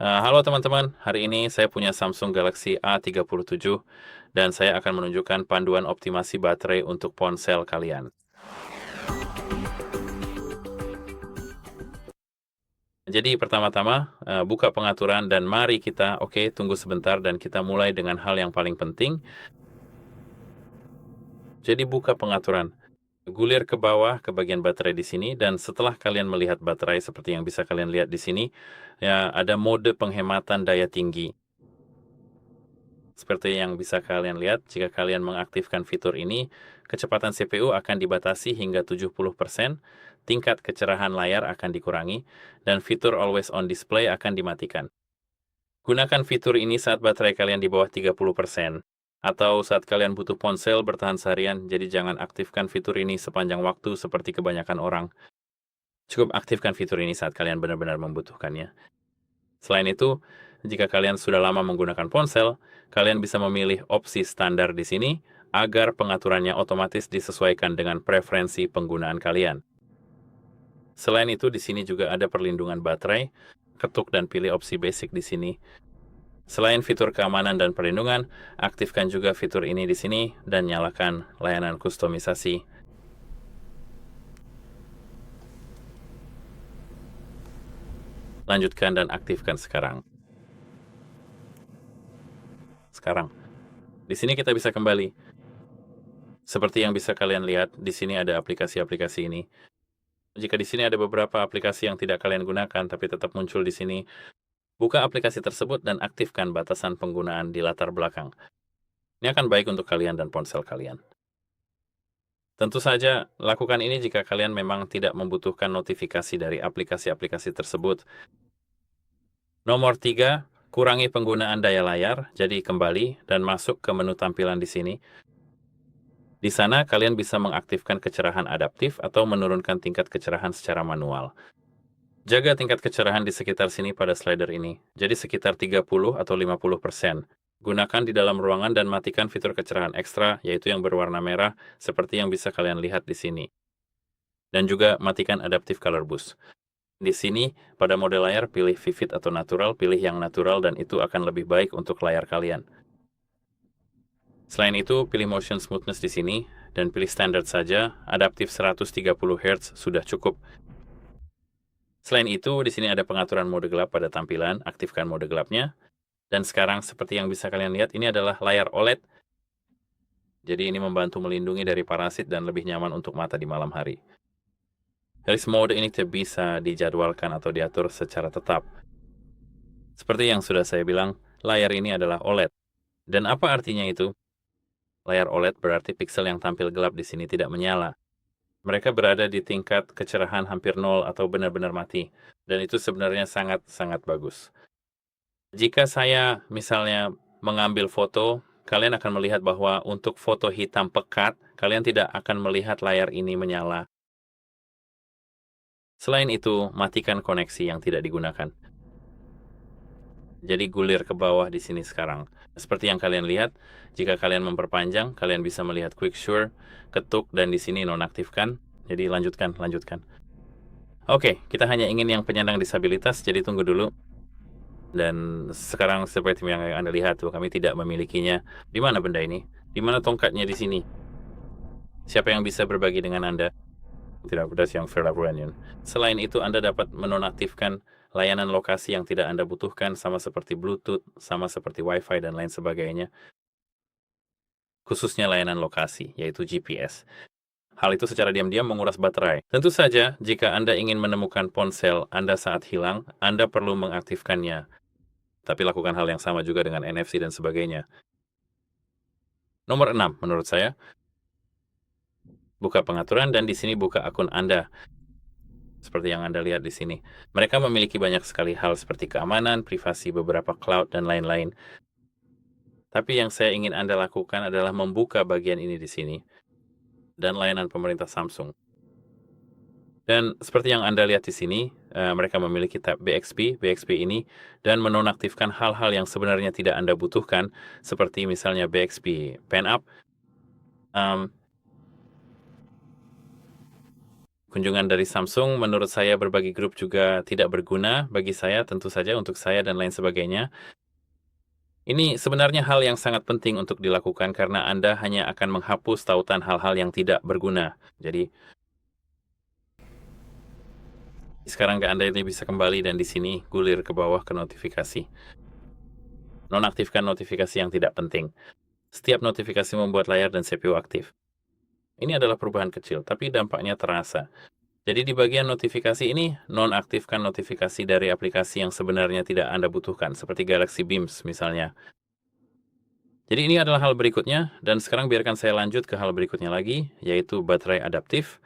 Halo teman-teman, hari ini saya punya Samsung Galaxy A37 dan saya akan menunjukkan panduan optimasi baterai untuk ponsel kalian. Jadi pertama-tama, buka pengaturan dan mari kita, tunggu sebentar dan kita mulai dengan hal yang paling penting. Jadi buka pengaturan, gulir ke bawah ke bagian baterai di sini dan setelah kalian melihat baterai seperti yang bisa kalian lihat di sini, ya ada mode penghematan daya tinggi. Seperti yang bisa kalian lihat, jika kalian mengaktifkan fitur ini, kecepatan CPU akan dibatasi hingga 70%, tingkat kecerahan layar akan dikurangi, dan fitur Always On Display akan dimatikan. Gunakan fitur ini saat baterai kalian di bawah 30%, atau saat kalian butuh ponsel bertahan seharian, jadi jangan aktifkan fitur ini sepanjang waktu seperti kebanyakan orang. Cukup aktifkan fitur ini saat kalian benar-benar membutuhkannya. Selain itu, jika kalian sudah lama menggunakan ponsel, kalian bisa memilih opsi standar di sini agar pengaturannya otomatis disesuaikan dengan preferensi penggunaan kalian. Selain itu, di sini juga ada perlindungan baterai, ketuk dan pilih opsi basic di sini. Selain fitur keamanan dan perlindungan, aktifkan juga fitur ini di sini dan nyalakan layanan kustomisasi. Lanjutkan dan aktifkan sekarang. Di sini kita bisa kembali. Seperti yang bisa kalian lihat, di sini ada aplikasi-aplikasi ini. Jika di sini ada beberapa aplikasi yang tidak kalian gunakan tapi tetap muncul di sini, buka aplikasi tersebut dan aktifkan batasan penggunaan di latar belakang. Ini akan baik untuk kalian dan ponsel kalian. Tentu saja, lakukan ini jika kalian memang tidak membutuhkan notifikasi dari aplikasi-aplikasi tersebut. Nomor 3, kurangi penggunaan daya layar, jadi kembali dan masuk ke menu tampilan di sini. Di sana, kalian bisa mengaktifkan kecerahan adaptif atau menurunkan tingkat kecerahan secara manual. Jaga tingkat kecerahan di sekitar sini pada slider ini, jadi sekitar 30 atau 50%. Gunakan di dalam ruangan dan matikan fitur kecerahan ekstra, yaitu yang berwarna merah, seperti yang bisa kalian lihat di sini. Dan juga matikan Adaptive Color Boost. Di sini, pada mode layar, pilih Vivid atau Natural, pilih yang natural dan itu akan lebih baik untuk layar kalian. Selain itu, pilih Motion Smoothness di sini, dan pilih Standard saja, Adaptive 130 Hz sudah cukup. Selain itu, di sini ada pengaturan mode gelap pada tampilan, aktifkan mode gelapnya. Dan sekarang seperti yang bisa kalian lihat, ini adalah layar OLED. Jadi ini membantu melindungi dari parasit dan lebih nyaman untuk mata di malam hari. Dari mode ini bisa dijadwalkan atau diatur secara tetap. Seperti yang sudah saya bilang, layar ini adalah OLED. Dan apa artinya itu? Layar OLED berarti piksel yang tampil gelap di sini tidak menyala. Mereka berada di tingkat kecerahan hampir nol atau benar-benar mati. Dan itu sebenarnya sangat-sangat bagus. Jika saya misalnya mengambil foto, kalian akan melihat bahwa untuk foto hitam pekat, kalian tidak akan melihat layar ini menyala. Selain itu, matikan koneksi yang tidak digunakan. Jadi gulir ke bawah di sini sekarang. Seperti yang kalian lihat, jika kalian memperpanjang, kalian bisa melihat Quick Sure, ketuk, dan di sini nonaktifkan. Jadi lanjutkan. Oke, kita hanya ingin yang penyandang disabilitas, jadi tunggu dulu. Dan sekarang seperti yang Anda lihat tuh, kami tidak memilikinya. Di mana benda ini? Di mana tongkatnya di sini? Siapa yang bisa berbagi dengan Anda? Tidak pedas yang Verlabranian. Selain itu, Anda dapat menonaktifkan layanan lokasi yang tidak Anda butuhkan, sama seperti Bluetooth, sama seperti Wi-Fi, dan lain sebagainya. Khususnya layanan lokasi, yaitu GPS. Hal itu secara diam-diam menguras baterai. Tentu saja, jika Anda ingin menemukan ponsel Anda saat hilang, Anda perlu mengaktifkannya. Tapi lakukan hal yang sama juga dengan NFC dan sebagainya. Nomor 6, menurut saya, buka pengaturan dan di sini buka akun Anda. Seperti yang Anda lihat di sini. Mereka memiliki banyak sekali hal seperti keamanan, privasi, beberapa cloud, dan lain-lain. Tapi yang saya ingin Anda lakukan adalah membuka bagian ini di sini. Dan layanan pemerintah Samsung. Dan seperti yang Anda lihat di sini, mereka memiliki tab BXP ini, dan menonaktifkan hal-hal yang sebenarnya tidak Anda butuhkan, seperti misalnya BXP Pen Up, Kunjungan dari Samsung menurut saya berbagi grup juga tidak berguna bagi saya, tentu saja untuk saya dan lain sebagainya. Ini sebenarnya hal yang sangat penting untuk dilakukan karena Anda hanya akan menghapus tautan hal-hal yang tidak berguna. Jadi, sekarang Anda ini bisa kembali dan di sini gulir ke bawah ke notifikasi. Nonaktifkan notifikasi yang tidak penting. Setiap notifikasi membuat layar dan CPU aktif. Ini adalah perubahan kecil, tapi dampaknya terasa. Jadi di bagian notifikasi ini, nonaktifkan notifikasi dari aplikasi yang sebenarnya tidak Anda butuhkan, seperti Galaxy Beams misalnya. Jadi ini adalah hal berikutnya, dan sekarang biarkan saya lanjut ke hal berikutnya lagi, yaitu baterai adaptif.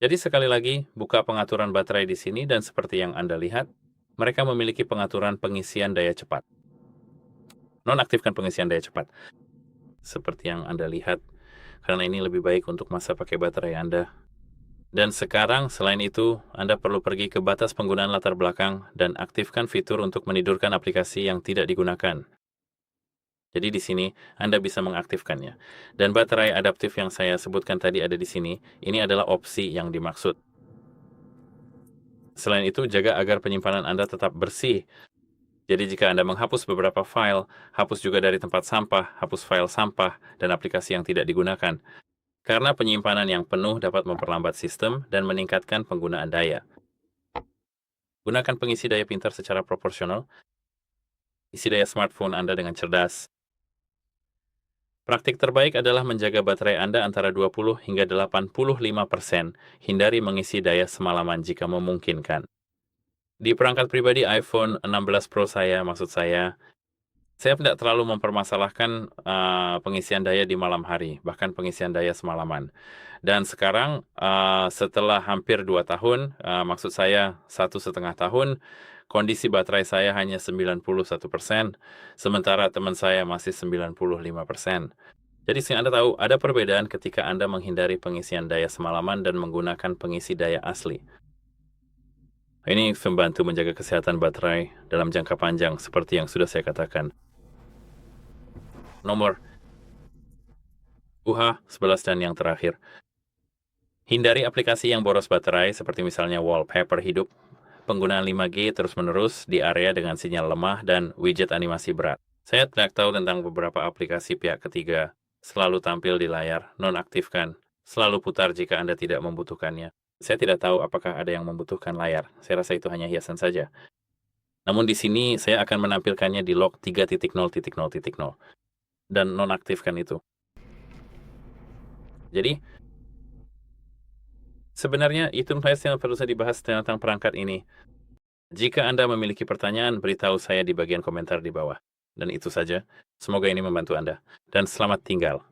Jadi sekali lagi, buka pengaturan baterai di sini, dan seperti yang Anda lihat, mereka memiliki pengaturan pengisian daya cepat. Nonaktifkan pengisian daya cepat. Seperti yang Anda lihat, karena ini lebih baik untuk masa pakai baterai Anda. Dan sekarang, selain itu, Anda perlu pergi ke batas penggunaan latar belakang dan aktifkan fitur untuk menidurkan aplikasi yang tidak digunakan. Jadi di sini, Anda bisa mengaktifkannya. Dan baterai adaptif yang saya sebutkan tadi ada di sini, ini adalah opsi yang dimaksud. Selain itu, jaga agar penyimpanan Anda tetap bersih. Jadi jika Anda menghapus beberapa file, hapus juga dari tempat sampah, hapus file sampah, dan aplikasi yang tidak digunakan. Karena penyimpanan yang penuh dapat memperlambat sistem dan meningkatkan penggunaan daya. Gunakan pengisi daya pintar secara proporsional. Isi daya smartphone Anda dengan cerdas. Praktik terbaik adalah menjaga baterai Anda antara 20 hingga 85%. Hindari mengisi daya semalaman jika memungkinkan. Di perangkat pribadi iPhone 16 Pro maksud saya tidak terlalu mempermasalahkan pengisian daya di malam hari, bahkan pengisian daya semalaman. Dan sekarang setelah hampir 2 tahun, maksud saya 1,5 tahun, kondisi baterai saya hanya 91%, sementara teman saya masih 95%. Jadi sini Anda tahu, ada perbedaan ketika Anda menghindari pengisian daya semalaman dan menggunakan pengisi daya asli. Ini membantu menjaga kesehatan baterai dalam jangka panjang, seperti yang sudah saya katakan. Nomor UH11 dan yang terakhir. Hindari aplikasi yang boros baterai, seperti misalnya wallpaper hidup, penggunaan 5G terus-menerus di area dengan sinyal lemah, dan widget animasi berat. Saya tidak tahu tentang beberapa aplikasi pihak ketiga, selalu tampil di layar, nonaktifkan, selalu putar jika Anda tidak membutuhkannya. Saya tidak tahu apakah ada yang membutuhkan layar, saya rasa itu hanya hiasan saja. Namun di sini saya akan menampilkannya di log 3.0.0.0 dan nonaktifkan itu. Jadi, sebenarnya itu yang perlu saya dibahas tentang perangkat ini. Jika Anda memiliki pertanyaan, beritahu saya di bagian komentar di bawah. Dan itu saja. Semoga ini membantu Anda. Dan selamat tinggal.